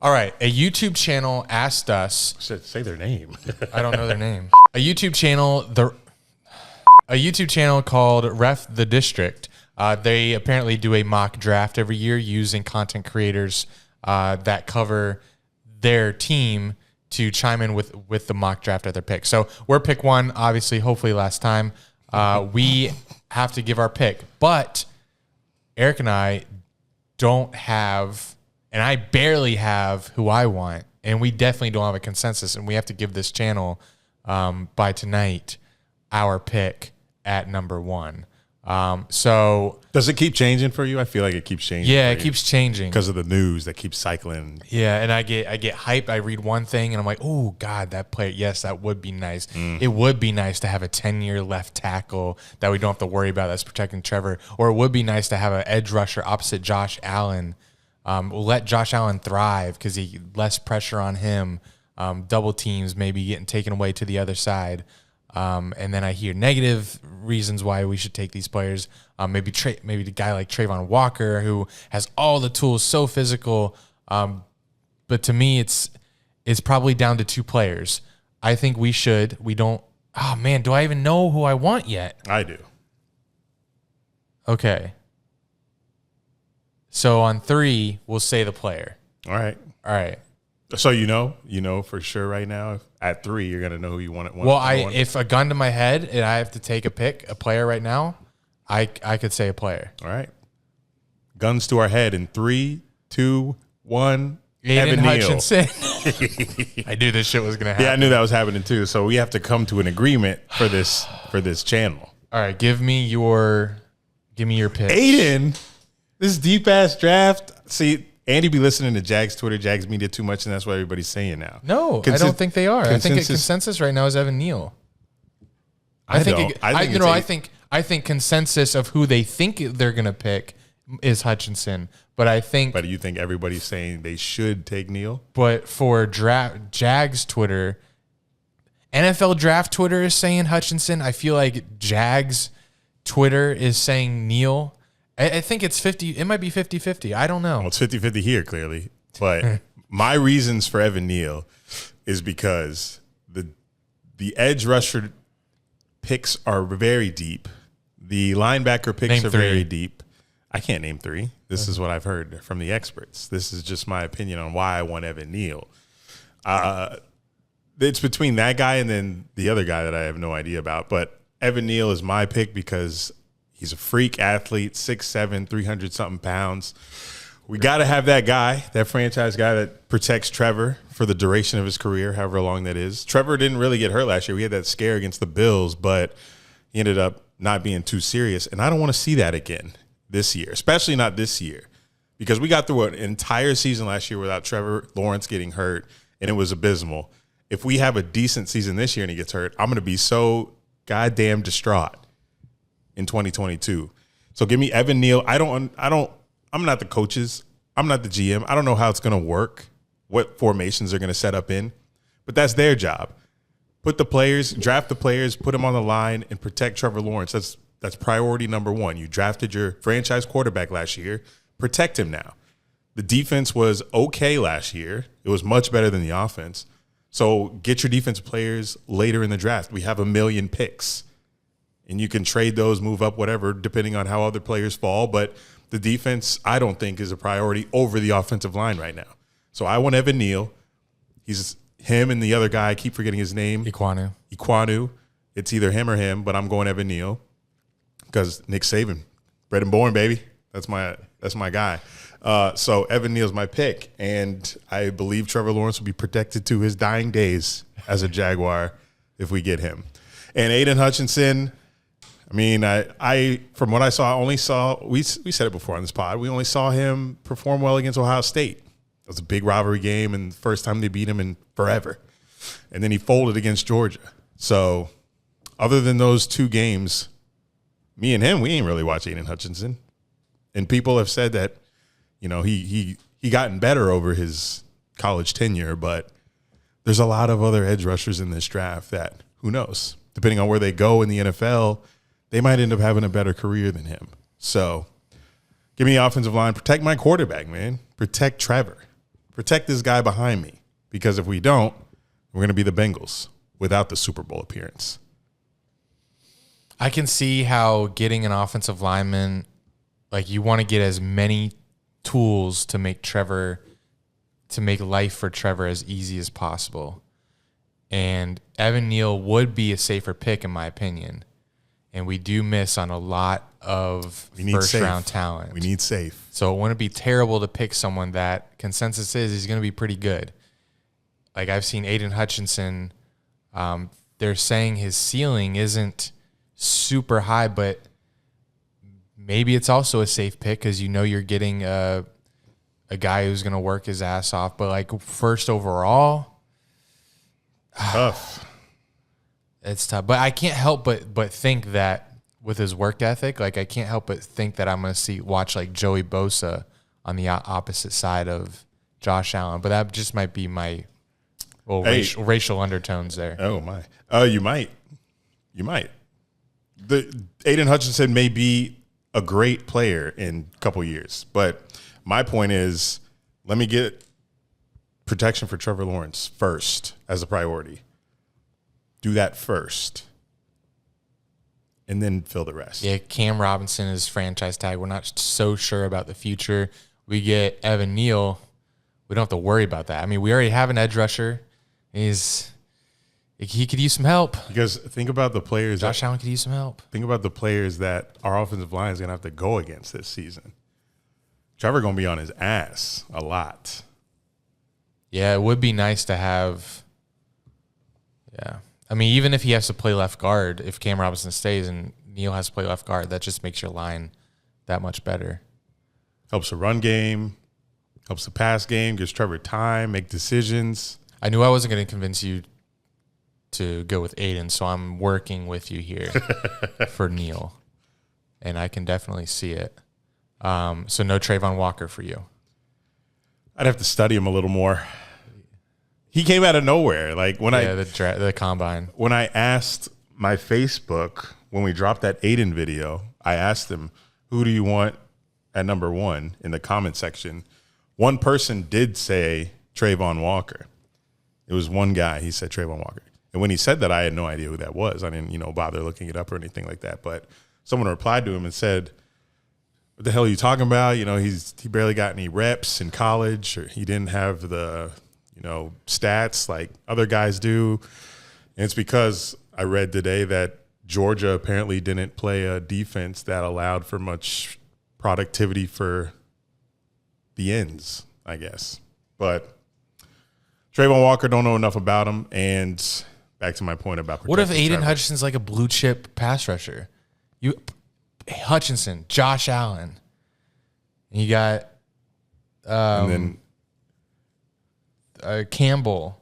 All right. A YouTube channel asked us. Say their name. I don't know their name. A YouTube channel called Ref the District. They apparently do a mock draft every year using content creators that cover their team to chime in with the mock draft at their pick. So we're pick one, obviously, hopefully last time. We have to give our pick. But Eric and I don't have, and I barely have who I want. And we definitely don't have a consensus. And we have to give this channel by tonight our pick at number one. So does it keep changing for you? I feel like it keeps changing. Yeah, it keeps changing because of the news that keeps cycling. Yeah, and I get hyped. I read one thing and I'm like, oh God, that player. Yes, that would be nice. It would be nice to have a 10-year left tackle that we don't have to worry about that's protecting Trevor. Or it would be nice to have an edge rusher opposite Josh Allen. We'll let Josh Allen thrive because he less pressure on him. Double teams maybe getting taken away to the other side. And then I hear negative reasons why we should take these players. Maybe the guy like Travon Walker, who has all the tools, so physical. But to me, it's probably down to two players. I think we don't. Oh man, do I even know who I want yet? I do. Okay. So on 3, we'll say the player. All right. So you know for sure right now. At 3, you're gonna know who you want. Well, if a gun to my head and I have to take a player right now, I could say a player. All right. Guns to our head in 3, 2, 1. Aidan Evan Hutchinson. I knew this shit was gonna happen. Yeah, I knew that was happening too. So we have to come to an agreement for this channel. All right, give me your pitch. Aidan, this deep ass draft. See, Andy be listening to Jags Twitter, Jags Media too much, and that's what everybody's saying now. No, I don't think they are. I think a consensus right now is Evan Neal. I think consensus of who they think they're gonna pick is Hutchinson, but I think. But you think everybody's saying they should take Neal? But for Jags Twitter, NFL draft Twitter is saying Hutchinson. I feel like Jags Twitter is saying Neal. I think it's 50. It might be 50-50. I don't know. Well, it's 50-50 here, clearly. But my reasons for Evan Neal is because the edge rusher picks are very deep. The linebacker picks are very deep. I can't name 3. This is what I've heard from the experts. This is just my opinion on why I want Evan Neal. It's between that guy and then the other guy that I have no idea about. But Evan Neal is my pick because he's a freak athlete, 6'7", 300-something pounds. We got to have that guy, that franchise guy that protects Trevor for the duration of his career, however long that is. Trevor didn't really get hurt last year. We had that scare against the Bills, but he ended up not being too serious. And I don't want to see that again this year, especially not this year, because we got through an entire season last year without Trevor Lawrence getting hurt, and it was abysmal. If we have a decent season this year and he gets hurt, I'm going to be so goddamn distraught in 2022. So give me Evan Neal. I'm not the coaches. I'm not the GM. I don't know how it's going to work, what formations they're going to set up in, but that's their job. Put the players, draft the players, put them on the line, and protect Trevor Lawrence. That's priority number 1. You drafted your franchise quarterback last year. Protect him now. The defense was okay last year. It was much better than the offense. So get your defensive players later in the draft. We have 1 million picks. And you can trade those, move up, whatever, depending on how other players fall. But the defense, I don't think, is a priority over the offensive line right now. So I want Evan Neal. He's him and the other guy. I keep forgetting his name. Iquanu. It's either him or him, but I'm going Evan Neal because Nick Saban, bred and born, baby. That's my guy. So Evan Neal's my pick, and I believe Trevor Lawrence will be protected to his dying days as a Jaguar if we get him. And Aidan Hutchinson. I mean, I from what I saw, we said it before on this pod. We only saw him perform well against Ohio State. It was a big rivalry game and the first time they beat him in forever. And then he folded against Georgia. So other than those 2 games, me and him, we ain't really watched Aidan Hutchinson. And people have said that, he gotten better over his college tenure, but there's a lot of other edge rushers in this draft that, who knows, depending on where they go in the NFL, they might end up having a better career than him. So give me the offensive line. Protect my quarterback, man. Protect Trevor. protect this guy behind me, because if we don't, we're going to be the Bengals without the Super Bowl appearance. I can see how getting an offensive lineman, like you want to get as many tools to make life for Trevor as easy as possible. And Evan Neal would be a safer pick in my opinion. And we do miss on a lot of first-round talent. We need safe. So it wouldn't be terrible to pick someone that consensus is he's going to be pretty good. Like I've seen Aidan Hutchinson. They're saying his ceiling isn't super high, but maybe it's also a safe pick because you're getting a guy who's going to work his ass off. But like first overall, tough. It's tough. But I can't help but think that with his work ethic, like I can't help but think that I'm going to watch like Joey Bosa on the opposite side of Josh Allen. But that just might be my racial undertones there. Oh my. You might. The Aidan Hutchinson may be a great player in a couple years, but my point is, let me get protection for Trevor Lawrence first as a priority. Do that first, and then fill the rest. Yeah, Cam Robinson is franchise tag. We're not so sure about the future. We get Evan Neal. We don't have to worry about that. I mean, we already have an edge rusher. He could use some help. Because think about the players. Josh Allen could use some help. Think about the players that our offensive line is going to have to go against this season. Trevor going to be on his ass a lot. Yeah, it would be nice to have. Yeah. I mean, even if he has to play left guard, if Cam Robinson stays and Neal has to play left guard, that just makes your line that much better. Helps the run game, helps the pass game, gives Trevor time, make decisions. I knew I wasn't going to convince you to go with Aidan, so I'm working with you here for Neal, and I can definitely see it. So no Travon Walker for you. I'd have to study him a little more. He came out of nowhere. Like the combine. When I asked my Facebook, when we dropped that Aidan video, I asked him, who do you want at number 1 in the comment section? One person did say Travon Walker. It was one guy. He said Travon Walker. And when he said that, I had no idea who that was. I didn't, bother looking it up or anything like that. But someone replied to him and said, what the hell are you talking about? He barely got any reps in college, or he didn't have the stats like other guys do. And it's because I read today that Georgia apparently didn't play a defense that allowed for much productivity for the ends, I guess. But Travon Walker, don't know enough about him. And back to my point about what if Aidan Hutchinson's like a blue chip pass rusher? Hutchinson, Josh Allen, and you got and then Campbell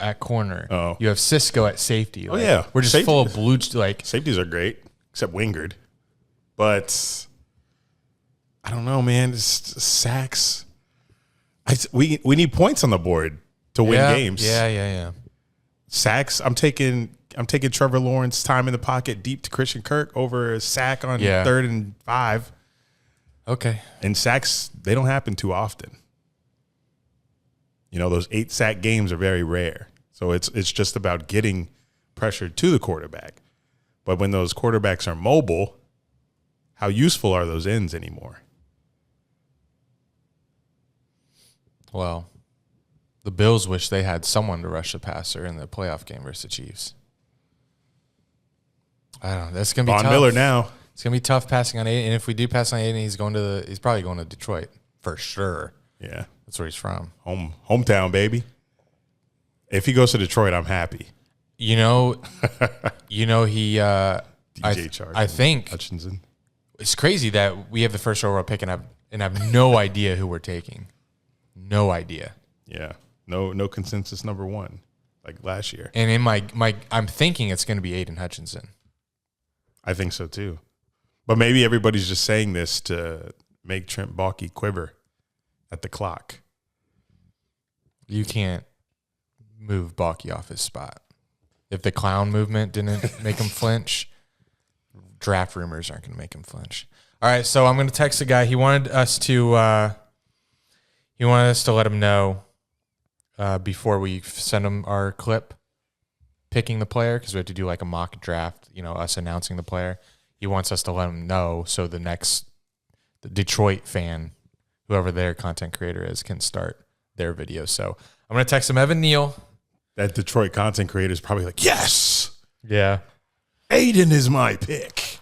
at corner. Oh. You have Cisco at safety. Yeah. We're just full of blue. Safeties are great, except Wingard. But I don't know, man. It's sacks. We need points on the board to win games. Yeah. Sacks. I'm taking Trevor Lawrence time in the pocket deep to Christian Kirk over a sack on 3rd and 5. Okay. And sacks, they don't happen too often. Those 8-sack games are very rare. So it's just about getting pressure to the quarterback. But when those quarterbacks are mobile, how useful are those ends anymore? Well, the Bills wish they had someone to rush the passer in the playoff game versus the Chiefs. I don't know. That's gonna be tough. Von Miller now. It's gonna be tough passing on Aidan. And if we do pass on Aidan, he's probably going to Detroit for sure. Yeah, that's where he's from. Hometown, baby. If he goes to Detroit, I'm happy. He. DJ Chark. I think Hutchinson. It's crazy that we have the first overall pick and have no idea who we're taking. No idea. Yeah. No consensus number 1 like last year. And in my I'm thinking it's going to be Aidan Hutchinson. I think so too. But maybe everybody's just saying this to make Trent Baalke quiver at the clock. You can't move Baalke off his spot. If the clown movement didn't make him flinch, draft rumors aren't going to make him flinch. All right, so I'm going to text the guy. He wanted us to let him know before we send him our clip picking the player, because we have to do like a mock draft, us announcing the player. He wants us to let him know so the Detroit fan, whoever their content creator is, can start their video. So I'm going to text him Evan Neal. That Detroit content creator is probably like, yes. Yeah. Aidan is my pick.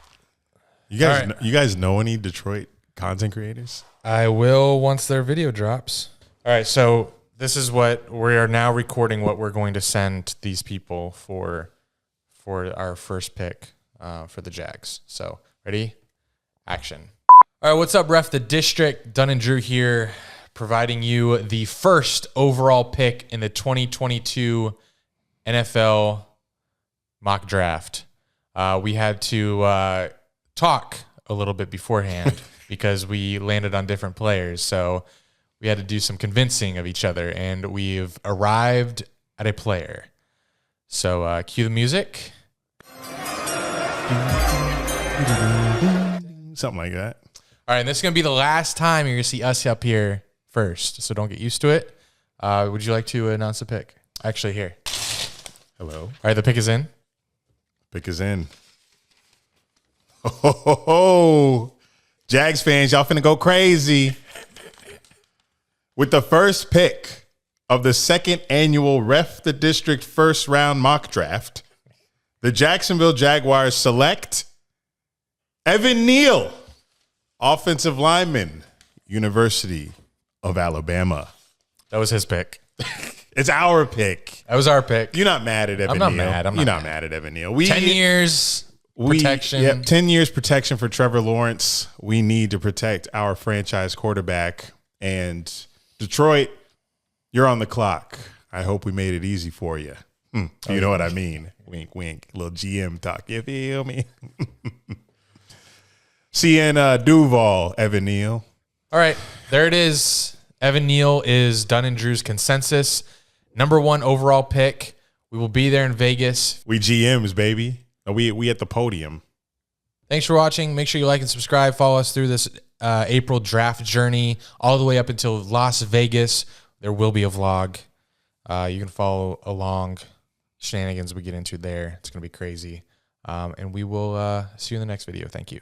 You guys, All right. you guys know any Detroit content creators? I will once their video drops. All right, so this is what we are now recording. What we're going to send these people for our first pick for the Jags. So ready, action. All right, what's up, Ref the District? Dunn and Drew here, providing you the first overall pick in the 2022 NFL mock draft. We had to talk a little bit beforehand because we landed on different players. So we had to do some convincing of each other, and we've arrived at a player. So cue the music. Something like that. All right, and this is going to be the last time you're going to see us up here first, so don't get used to it. Would you like to announce the pick? Actually, here. Hello. All right, the pick is in. Pick is in. Oh, Jags fans, y'all finna go crazy. With the first pick of the second annual Ref the District first round mock draft, the Jacksonville Jaguars select Evan Neal, offensive lineman, University of Alabama. That was his pick. It's our pick. That was our pick. You're not mad at Evan I'm Neal. not mad. You're not mad at Evan Neal. 10 years protection. Yep, 10 years protection for Trevor Lawrence. We need to protect our franchise quarterback. And Detroit, you're on the clock. I hope we made it easy for you. You know what I mean? Wink, wink. A little GM talk. You feel me? See you in Duval, Evan Neal. All right, there it is. Evan Neal is Dunn and Drew's consensus #1 overall pick. We will be there in Vegas. We GMs, baby. We at the podium. Thanks for watching. Make sure you like and subscribe. Follow us through this April draft journey all the way up until Las Vegas. There will be a vlog. You can follow along shenanigans we get into there. It's going to be crazy. And we will see you in the next video. Thank you.